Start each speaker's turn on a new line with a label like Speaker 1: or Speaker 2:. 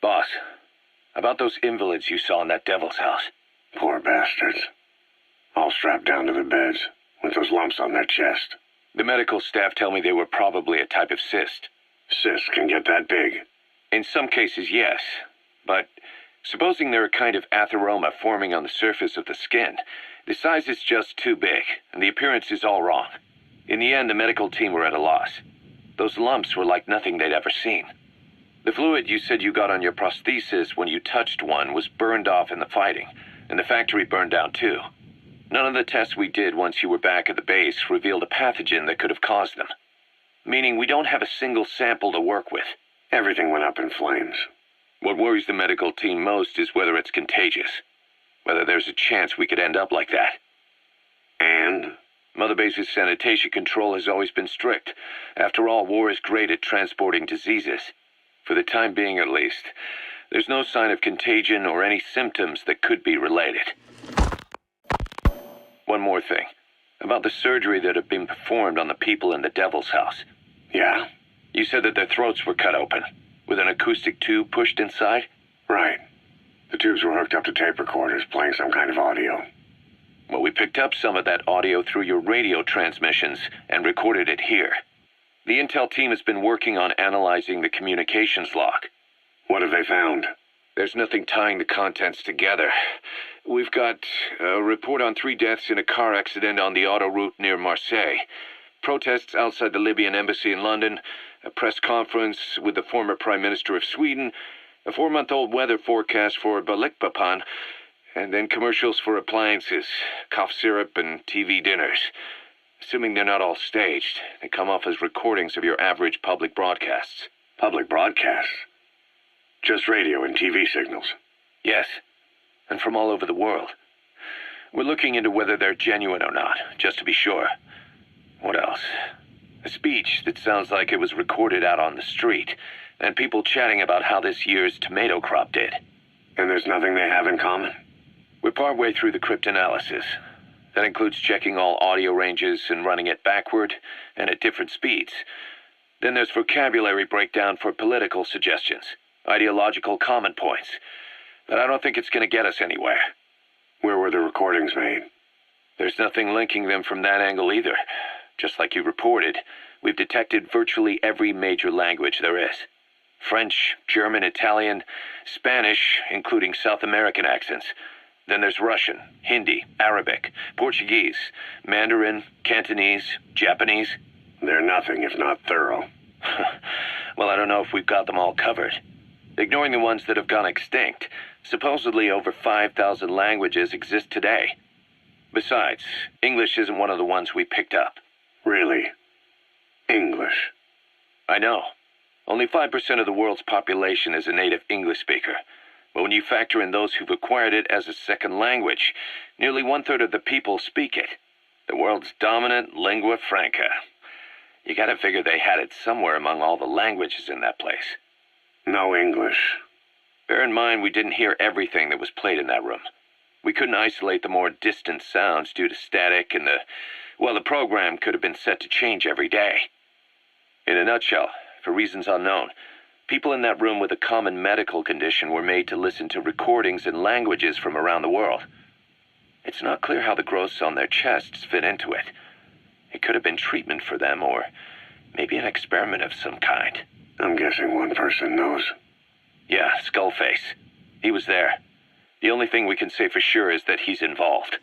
Speaker 1: Boss, about those invalids you saw in that devil's house.
Speaker 2: Poor bastards. All strapped down to the beds, with those lumps on their chest.
Speaker 1: The medical staff tell me they were probably a type of cyst.
Speaker 2: Cysts can get that big.
Speaker 1: In some cases, yes. But supposing they're a kind of atheroma forming on the surface of the skin, the size is just too big, and the appearance is all wrong. In the end, the medical team were at a loss. Those lumps were like nothing they'd ever seen. The fluid you said you got on your prosthesis when you touched one was burned off in the fighting, and the factory burned down too. None of the tests we did once you were back at the base revealed a pathogen that could have caused them. Meaning we don't have a single sample to work with.
Speaker 2: Everything went up in flames.
Speaker 1: What worries the medical team most is whether it's contagious. Whether there's a chance we could end up like that.
Speaker 2: And?
Speaker 1: Mother Base's sanitation control has always been strict. After all, war is great at transporting diseases. For the time being, at least, there's no sign of contagion or any symptoms that could be related. One more thing. About the surgery that had been performed on the people in the Devil's House.
Speaker 2: Yeah?
Speaker 1: You said that their throats were cut open, with an acoustic tube pushed inside?
Speaker 2: Right. The tubes were hooked up to tape recorders, playing some kind of audio.
Speaker 1: Well, we picked up some of that audio through your radio transmissions and recorded it here. The intel team has been working on analyzing the communications log.
Speaker 2: What have they found?
Speaker 1: There's nothing tying the contents together. We've got a report on 3 deaths in a car accident on the autoroute near Marseille, protests outside the Libyan embassy in London, a press conference with the former Prime Minister of Sweden, a 4-month-old weather forecast for Balikpapan, and then commercials for appliances, cough syrup, and TV dinners. Assuming they're not all staged, they come off as recordings of your average public broadcasts.
Speaker 2: Public broadcasts? Just radio and TV signals?
Speaker 1: Yes, and from all over the world. We're looking into whether they're genuine or not, just to be sure. What else? A speech that sounds like it was recorded out on the street, and people chatting about how this year's tomato crop did.
Speaker 2: And there's nothing they have in common?
Speaker 1: We're partway through the cryptanalysis. That includes checking all audio ranges and running it backward and at different speeds. Then there's vocabulary breakdown for political suggestions, ideological common points. But I don't think it's going to get us anywhere.
Speaker 2: Where were the recordings made?
Speaker 1: There's nothing linking them from that angle either. Just like you reported, we've detected virtually every major language there is. French, German, Italian, Spanish, including South American accents. Then there's Russian, Hindi, Arabic, Portuguese, Mandarin, Cantonese, Japanese.
Speaker 2: They're nothing if not thorough.
Speaker 1: Well, I don't know if we've got them all covered. Ignoring the ones that have gone extinct, supposedly over 5,000 languages exist today. Besides, English isn't one of the ones we picked up.
Speaker 2: Really? English?
Speaker 1: I know. Only 5% of the world's population is a native English speaker. But when you factor in those who've acquired it as a second language, nearly 1/3 of the people speak it. The world's dominant lingua franca. You gotta figure they had it somewhere among all the languages in that place.
Speaker 2: No English.
Speaker 1: Bear in mind we didn't hear everything that was played in that room. We couldn't isolate the more distant sounds due to static, and the program could have been set to change every day. In a nutshell, for reasons unknown, people in that room with a common medical condition were made to listen to recordings in languages from around the world. It's not clear how the growths on their chests fit into it. It could have been treatment for them, or maybe an experiment of some kind.
Speaker 2: I'm guessing one person knows.
Speaker 1: Yeah, Skullface. He was there. The only thing we can say for sure is that he's involved.